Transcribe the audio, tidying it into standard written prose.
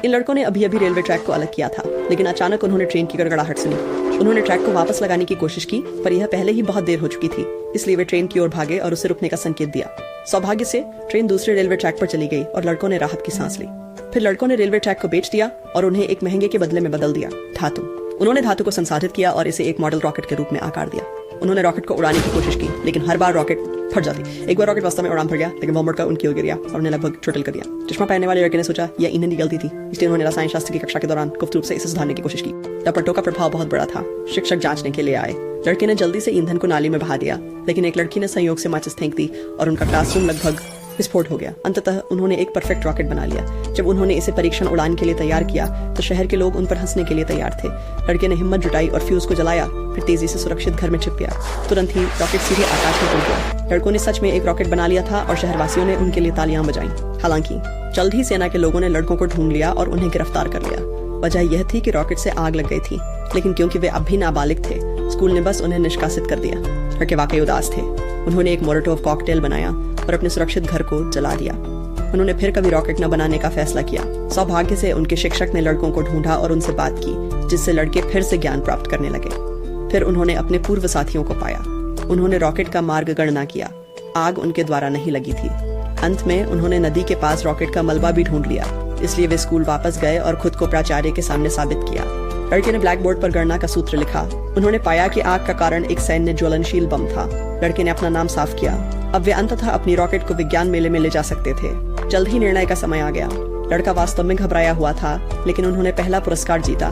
इन लड़कों ने अभी अभी रेलवे ट्रैक को अलग किया था, लेकिन अचानक उन्होंने ट्रेन की गड़गड़ाहट सुनी। उन्होंने ट्रैक को वापस लगाने की कोशिश की, पर यह पहले ही बहुत देर हो चुकी थी, इसलिए वे ट्रेन की ओर भागे और उसे रुकने का संकेत दिया। सौभाग्य से ट्रेन दूसरे रेलवे ट्रैक पर चली गई और लड़कों ने राहत की सांस ली। फिर लड़कों ने रेलवे ट्रैक को बेच दिया और उन्हें एक महंगे के बदले में बदल दिया, धातु। उन्होंने धातु को संसाधित किया और इसे एक मॉडल रॉकेट के रूप में आकार दिया। उन्होंने रॉकेट को उड़ाने की कोशिश की, लेकिन हर बार रॉकेट फट जाती। एक बार रॉकेट वास्तव में उड़ान भर गया, लेकिन वह मुड़कर उनकी ओर गिर गया और उन्हें लगभग चोटिल कर दिया। चश्मा पहनने वाले लड़के ने सोचा यह ईंधन की गलती थी, इसलिए उन्होंने रसायन शास्त्र की कक्षा के दौरान गुप्त रूप से इसे सुधारने की कोशिश की। टपटों का प्रभाव बहुत बड़ा था। शिक्षक जांचने के लिए आए। लड़के ने जल्दी से ईंधन को नाली में बहा दिया, लेकिन एक लड़की ने संयोग से माचिस फेंक दी और उनका क्लासरूम लगभग विस्फोट हो गया। अंततः उन्होंने एक परफेक्ट रॉकेट बना लिया। जब उन्होंने इसे परीक्षण उड़ान के लिए तैयार किया तो शहर के लोग उन पर हंसने के लिए तैयार थे। लड़के ने हिम्मत जुटाई और फ्यूज को जलाया, फिर तेजी से सुरक्षित घर में छिप गया। तुरंत ही रॉकेट सीधे आकाश में उड़ गया। लड़कों ने सच में एक रॉकेट बना लिया था और शहरवासियों ने उनके लिए तालियां बजाईं। हालांकि जल्द ही सेना के लोगों ने लड़कों को ढूंढ लिया और उन्हें गिरफ्तार कर लिया। वजह यह थी कि रॉकेट से आग लग गई थी, लेकिन क्योंकि वे अब भी नाबालिग थे, स्कूल ने बस उन्हें निष्कासित कर दिया। लड़के वाकई उदास थे। उन्होंने एक मोलोटोव कॉकटेल बनाया और अपने सुरक्षित घर को जला दिया। उन्होंने फिर कभी रॉकेट न बनाने का फैसला किया। सौभाग्य से उनके शिक्षक ने लड़कों को ढूंढा और उनसे बात की, जिससे लड़के फिर से ज्ञान प्राप्त करने लगे। फिर उन्होंने अपने पूर्व साथियों को पाया। उन्होंने रॉकेट का मार्ग गणना किया। आग उनके द्वारा नहीं लगी थी। अंत में उन्होंने नदी के पास रॉकेट का मलबा भी ढूंढ लिया, इसलिए वे स्कूल वापस गए और खुद को प्राचार्य के सामने साबित किया। लड़के ने ब्लैक बोर्ड पर गणना का सूत्र लिखा। उन्होंने पाया कि आग का कारण एक सैन्य ज्वलनशील बम था। लड़के ने अपना नाम साफ किया। अब वे अंततः अपनी रॉकेट को विज्ञान मेले में ले जा सकते थे। जल्द ही निर्णय का समय आ गया। लड़का वास्तव में घबराया हुआ था, लेकिन उन्होंने पहला पुरस्कार जीता।